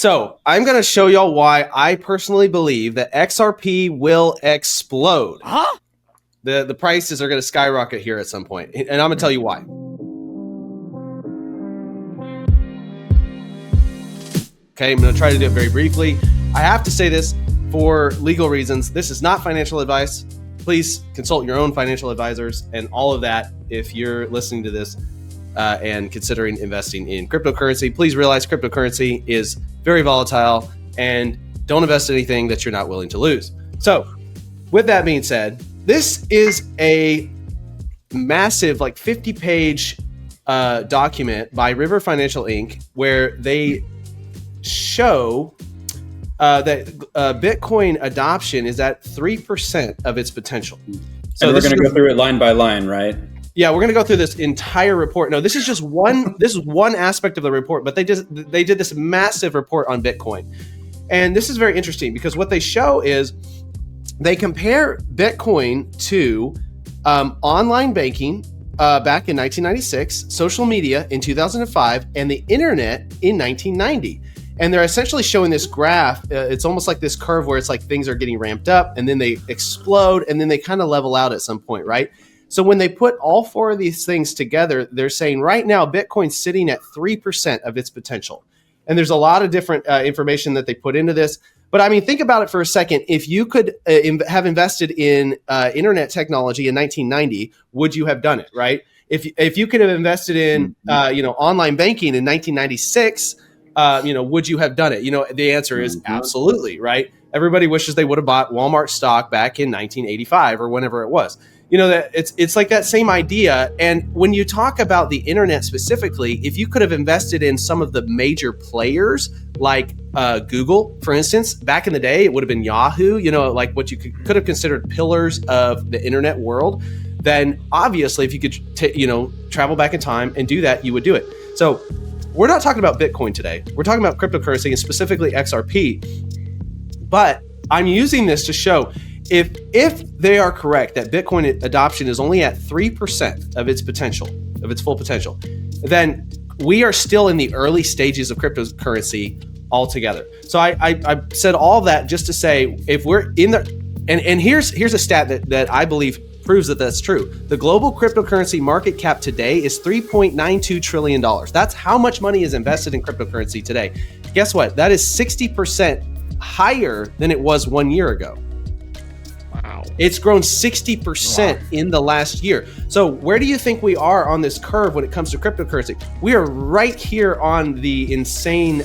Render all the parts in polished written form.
So I'm going to show y'all why I personally believe that XRP will explode. Huh? The prices are going to skyrocket here at some point, and I'm going to tell you why. Okay, I'm going to try to do it very briefly. I have to say this for legal reasons. This is not financial advice. Please consult your own financial advisors and all of that if you're listening to this and considering investing in cryptocurrency. Please realize cryptocurrency is very volatile and don't invest in anything that you're not willing to lose. So with that being said, this is a massive, like 50-page document by River Financial Inc., where they show that Bitcoin adoption is at 3% of its potential. So we're going to go through it line by line, right? Yeah, we're going to go through this entire report. No, this is just one. This is one aspect of the report, but they did this massive report on Bitcoin, and this is very interesting because what they show is they compare Bitcoin to online banking back in 1996, social media in 2005, and the internet in 1990. And they're essentially showing this graph. It's almost like this curve where it's like things are getting ramped up and then they explode and then they kind of level out at some point, right? So when they put all four of these things together, they're saying right now Bitcoin's sitting at 3% of its potential. And there's a lot of different information that they put into this. But I mean, think about it for a second. If you could have invested in internet technology in 1990, would you have done it, right? If you could have invested in online banking in 1996, would you have done it? The answer is absolutely, right? Everybody wishes they would have bought Walmart stock back in 1985 or whenever it was. That it's like that same idea. And when you talk about the internet specifically, if you could have invested in some of the major players like Google, for instance, back in the day, it would have been Yahoo, like what you could have considered pillars of the internet world, then obviously if you could, travel back in time and do that, you would do it. So we're not talking about Bitcoin today. We're talking about cryptocurrency and specifically XRP. But I'm using this to show if they are correct that Bitcoin adoption is only at 3% of its potential, of its full potential, then we are still in the early stages of cryptocurrency altogether. So I said all that just to say, if we're in the, and here's a stat that I believe proves that that's true. The global cryptocurrency market cap today is $3.92 trillion. That's how much money is invested in cryptocurrency today. Guess what? That is 60% higher than it was 1 year ago. Wow. It's grown 60% in the last year. So where do you think we are on this curve when it comes to cryptocurrency? We are right here on the insane,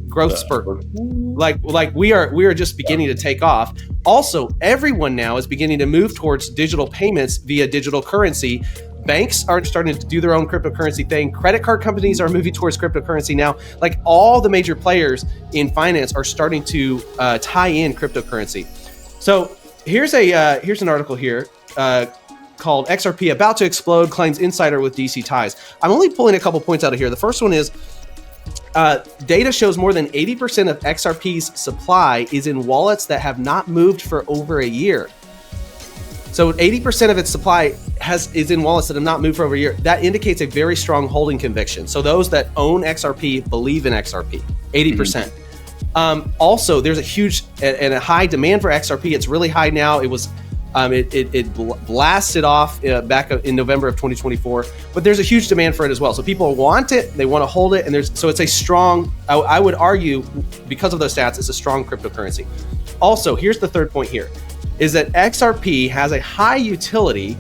growth spurt. Like we are just beginning to take off. Also, everyone now is beginning to move towards digital payments via digital currency. Banks are starting to do their own cryptocurrency thing. Credit card companies are moving towards cryptocurrency now. Like all the major players in finance are starting to tie in cryptocurrency. So here's an article here called XRP About to Explode, Claims Insider with DC Ties. I'm only pulling a couple points out of here. The first one is data shows more than 80% of XRP's supply is in wallets that have not moved for over a year. So 80% of its supply is in wallets that have not moved for over a year. That indicates a very strong holding conviction. So those that own XRP believe in XRP, 80%. Also, there's a huge and a high demand for XRP. It's really high now. It was it blasted off back in November of 2024, but there's a huge demand for it as well. So people want it, they want to hold it, and it's a strong. I would argue because of those stats, it's a strong cryptocurrency. Also, here's the third point here, is that XRP has a high utility.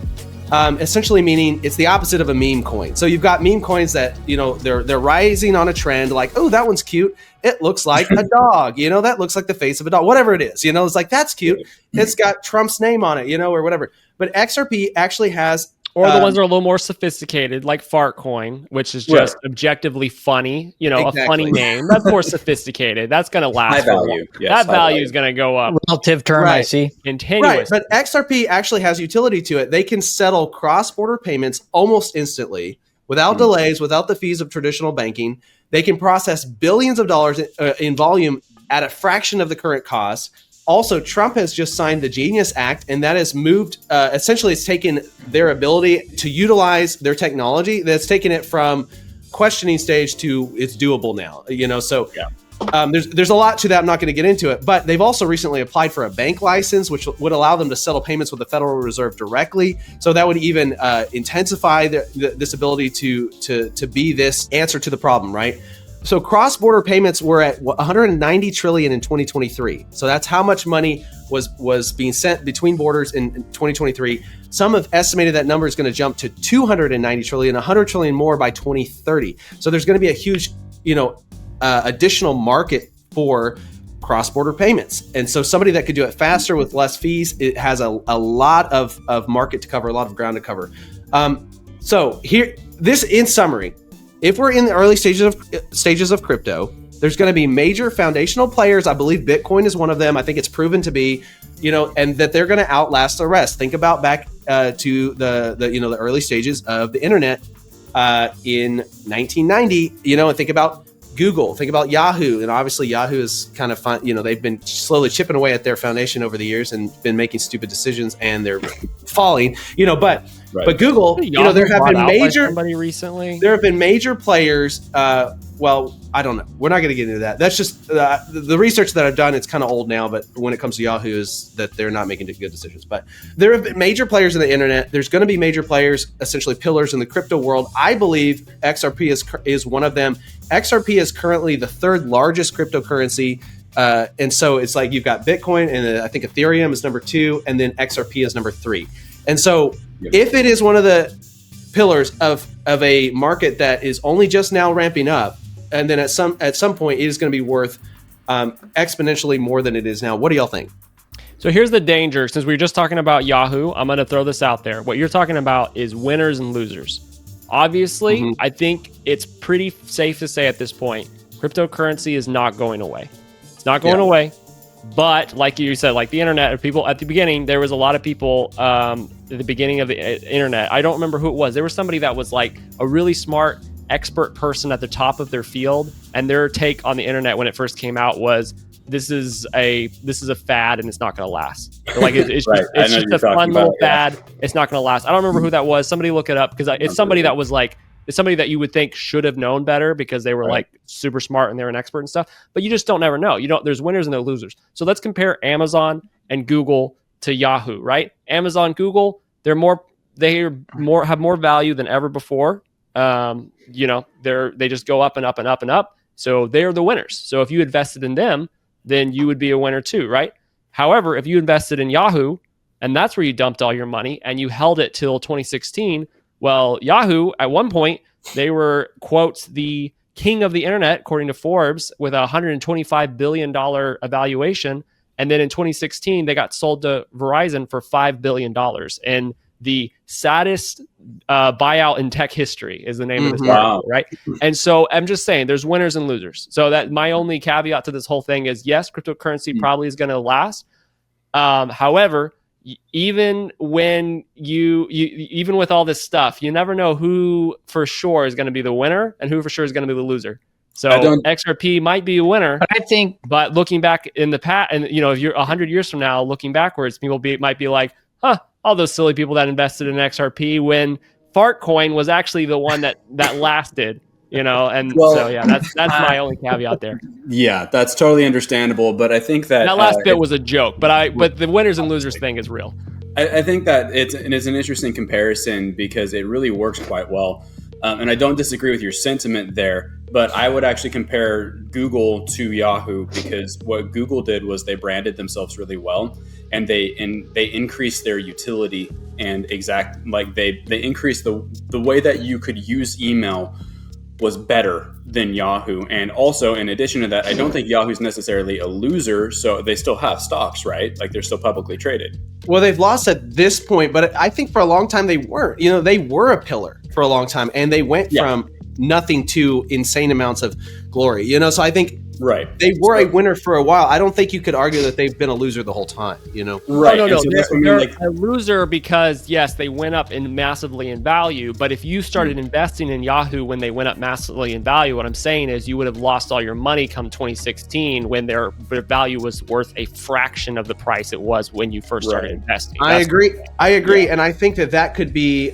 Essentially meaning it's the opposite of a meme coin. So you've got meme coins that, they're rising on a trend like, oh, that one's cute. It looks like a dog, that looks like the face of a dog, whatever it is, it's like, that's cute. It's got Trump's name on it, or whatever. But XRP actually has, or the ones that are a little more sophisticated, like Fartcoin, which is just objectively funny, Exactly. a funny name. That's more sophisticated. That's going to last. High value. Yes, that value is going to go up. Relative term, right. I see. Continuous. Right, but XRP actually has utility to it. They can settle cross-border payments almost instantly, without delays, without the fees of traditional banking. They can process billions of dollars in volume at a fraction of the current cost. Also, Trump has just signed the Genius Act, and that has moved, essentially it's taken their ability to utilize their technology, that's taken it from questioning stage to it's doable now. So there's a lot to that. I'm not going to get into it, but they've also recently applied for a bank license, which would allow them to settle payments with the Federal Reserve directly. So that would even intensify this ability to be this answer to the problem, right? So cross-border payments were at 190 trillion in 2023. So that's how much money was being sent between borders in 2023. Some have estimated that number is going to jump to 290 trillion, 100 trillion more by 2030. So there's going to be a huge, additional market for cross-border payments. And so somebody that could do it faster with less fees, it has a lot of market to cover, a lot of ground to cover. So here, this in summary, if we're in the early stages of crypto, there's going to be major foundational players. I believe Bitcoin is one of them. I think it's proven to be, and that they're going to outlast the rest. Think about back to the early stages of the internet in 1990. And think about Google, think about Yahoo, and obviously Yahoo is kind of fun. They've been slowly chipping away at their foundation over the years and been making stupid decisions, and they're falling. But Google, there have been major. Somebody recently. There have been major players. Well, I don't know. We're not going to get into that. That's just the research that I've done. It's kind of old now, but when it comes to Yahoo, is that they're not making good decisions. But there have been major players in the internet. There's going to be major players, essentially pillars in the crypto world. I believe XRP is one of them. XRP is currently the third largest cryptocurrency. And so it's like you've got Bitcoin, and I think Ethereum is number 2, and then XRP is number 3. And so if it is one of the pillars of a market that is only just now ramping up, and then at some point it is going to be worth exponentially more than it is now. What do y'all think? So here's the danger. Since we were just talking about Yahoo, I'm going to throw this out there. What you're talking about is winners and losers. Obviously, I think it's pretty safe to say at this point, cryptocurrency is not going away. It's not going away. But like you said, like the internet, people at the beginning, there was a lot of people at the beginning of the internet. I don't remember who it was. There was somebody that was like a really smart expert person at the top of their field, and their take on the internet when it first came out was this is a fad and it's not going to last. Like it's right. just a fun little fad. It's not going to last. I don't remember who that was. Somebody look it up, because it's somebody that was like, it's somebody that you would think should have known better because they were like super smart and they're an expert and stuff, but you just don't never know. There's winners and there's losers. So let's compare Amazon and Google to Yahoo, right? Amazon, Google, they have more value than ever before. They just go up and up and up and up. So they're the winners. So if you invested in them, then you would be a winner too, right? However, if you invested in Yahoo, and that's where you dumped all your money and you held it till 2016, well, Yahoo, at one point, they were, quote, the king of the internet, according to Forbes, with a $125 billion evaluation. And then in 2016, they got sold to Verizon for $5 billion. And the saddest buyout in tech history is the name of this article, right? And so I'm just saying there's winners and losers. So that my only caveat to this whole thing is, yes, cryptocurrency probably is going to last. However, even when even with all this stuff, you never know who for sure is going to be the winner and who for sure is going to be the loser. So XRP might be a winner, but looking back in the past, and if you're 100 years from now looking backwards, people might be like, all those silly people that invested in XRP when Fartcoin was actually the one that lasted. That's my only caveat there. Yeah, that's totally understandable. But I think that last bit was a joke, but the winners and losers thing is real. I think that it's an interesting comparison because it really works quite well. And I don't disagree with your sentiment there, but I would actually compare Google to Yahoo, because what Google did was they branded themselves really well, and they increased their utility and they increased the way that you could use email was better than Yahoo. And also, in addition to that, I don't think Yahoo's necessarily a loser, so they still have stocks, right? Like they're still publicly traded. Well, they've lost at this point, but I think for a long time they weren't. They were a pillar for a long time, and they went from nothing to insane amounts of glory. So I think they were a winner for a while. I don't think you could argue that they've been a loser the whole time. Right? No. So they're a loser because yes, they went up massively in value. But if you started investing in Yahoo when they went up massively in value, what I'm saying is you would have lost all your money come 2016 when their value was worth a fraction of the price it was when you first started investing. I agree, and I think that could be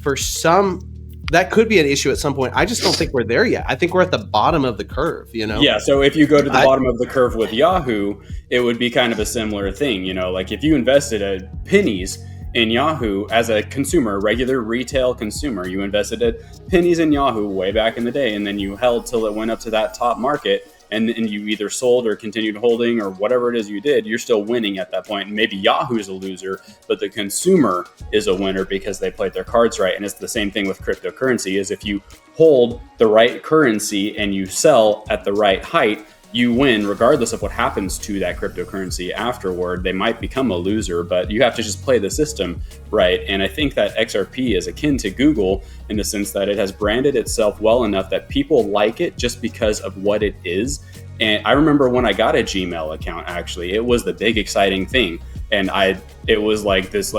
for some that could be an issue at some point. I just don't think we're there yet. I think we're at the bottom of the curve, you know? Yeah. So if you go to the bottom of the curve with Yahoo, it would be kind of a similar thing. You know, like if you invested at pennies in Yahoo as a consumer, regular retail consumer, you invested at pennies in Yahoo way back in the day, and then you held till it went up to that top market, and you either sold or continued holding or whatever it is you did, you're still winning at that point. And maybe Yahoo's a loser, but the consumer is a winner because they played their cards right. And it's the same thing with cryptocurrency, is if you hold the right currency and you sell at the right height, you win regardless of what happens to that cryptocurrency afterward. They might become a loser, but you have to just play the system right. And I think that XRP is akin to Google in the sense that it has branded itself well enough that people like it just because of what it is. And I remember when I got a Gmail account, actually, it was the big exciting thing. And it was like this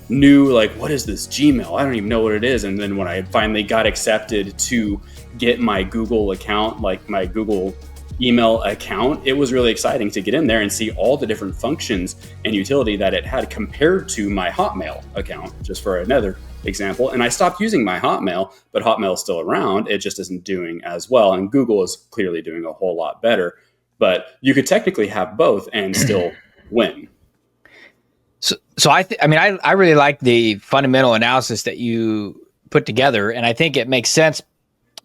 new, what is this Gmail? I don't even know what it is. And then when I finally got accepted to get my Google account, like my Google email account, it was really exciting to get in there and see all the different functions and utility that it had compared to my Hotmail account, just for another example. And I stopped using my Hotmail, but Hotmail is still around. It just isn't doing as well. And Google is clearly doing a whole lot better, but you could technically have both and still win. So I really like the fundamental analysis that you put together. And I think it makes sense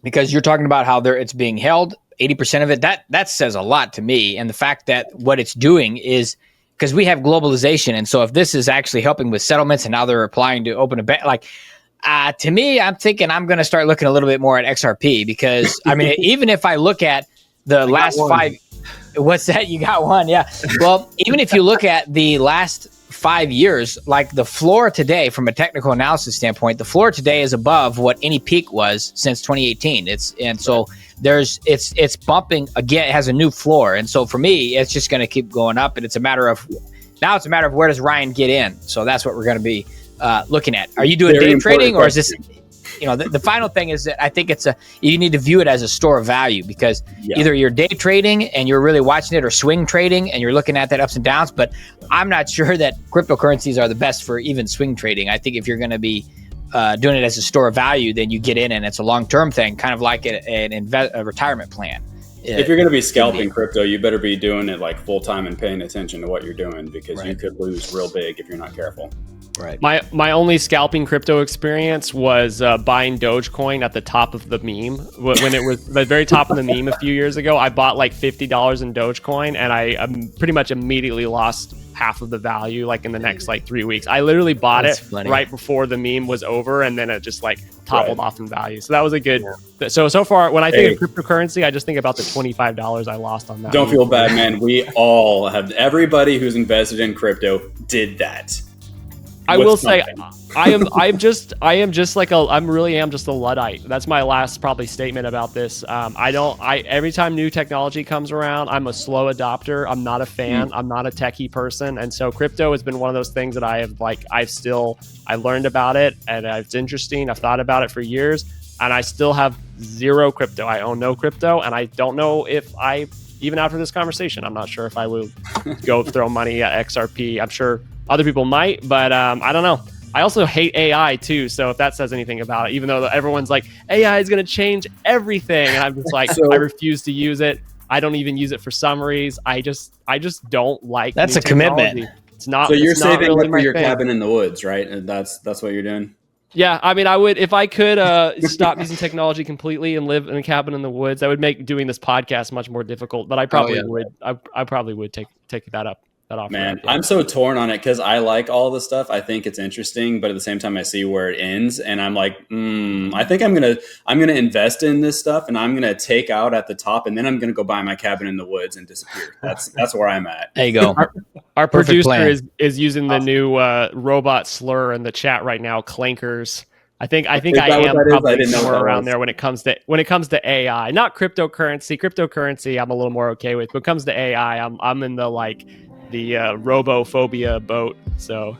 because you're talking about how it's being held 80% of it, that says a lot to me. And the fact that what it's doing is, because we have globalization. And so if this is actually helping with settlements and now they're applying to open a bank, to me, I'm thinking I'm going to start looking a little bit more at XRP because, even if I look at the last 5, what's that? You got one. Yeah. Well, even if you look at the last 5 years, like the floor today, from a technical analysis standpoint, the floor today is above what any peak was since 2018. It's bumping again. It has a new floor, and so for me, it's just going to keep going up. And it's a matter of where does Ryan get in? So that's what we're going to be looking at. Are you doing day trading, or is this? The final thing is that I think you need to view it as a store of value because either you're day trading and you're really watching it, or swing trading and you're looking at that ups and downs. But I'm not sure that cryptocurrencies are the best for even swing trading. I think if you're going to be doing it as a store of value, then you get in and it's a long-term thing, kind of like a retirement plan. If you're going to be scalping crypto, you better be doing it like full-time and paying attention to what you're doing because you could lose real big if you're not careful. Right. My only scalping crypto experience was buying Dogecoin at the top of the meme. When it was the very top of the meme a few years ago, I bought like $50 in Dogecoin, and I pretty much immediately lost half of the value in the next 3 weeks. I literally bought right before the meme was over, and then it just toppled off in value. So that was a good. So far, when I think of cryptocurrency, I just think about the $25 I lost on that. Don't feel bad, man. We all have. Everybody who's invested in crypto did that. I will say, I am just a Luddite. That's my last probably statement about this. Every time new technology comes around, I'm a slow adopter. I'm not a fan. I'm not a techie person. And so crypto has been one of those things that I learned about it, and it's interesting. I've thought about it for years, and I still have zero crypto. I own no crypto, and I don't know if even after this conversation, I'm not sure if I will go throw money at XRP. I'm sure other people might, but I don't know. I also hate AI too, so if that says anything about it, even though everyone's like, AI is going to change everything, and I'm just like, I refuse to use it. I don't even use it for summaries. I just don't like. That's a commitment. It's not. So you're saving really up for your cabin in the woods, right? And that's what you're doing. Yeah, I would, if I could stop using technology completely and live in a cabin in the woods, that would make doing this podcast much more difficult. But I probably would. I probably would take that up. Man, I'm so torn on it because I like all the stuff. I think it's interesting, but at the same time, I see where it ends, and I'm like, I think I'm gonna invest in this stuff, and I'm gonna take out at the top, and then I'm gonna go buy my cabin in the woods and disappear. That's where I'm at. There you go. Our producer is using the new robot slur in the chat right now, clankers. I think I am probably somewhere around there when it comes to AI, not cryptocurrency. Cryptocurrency, I'm a little more okay with. When it comes to AI, I'm in the robophobia boat. So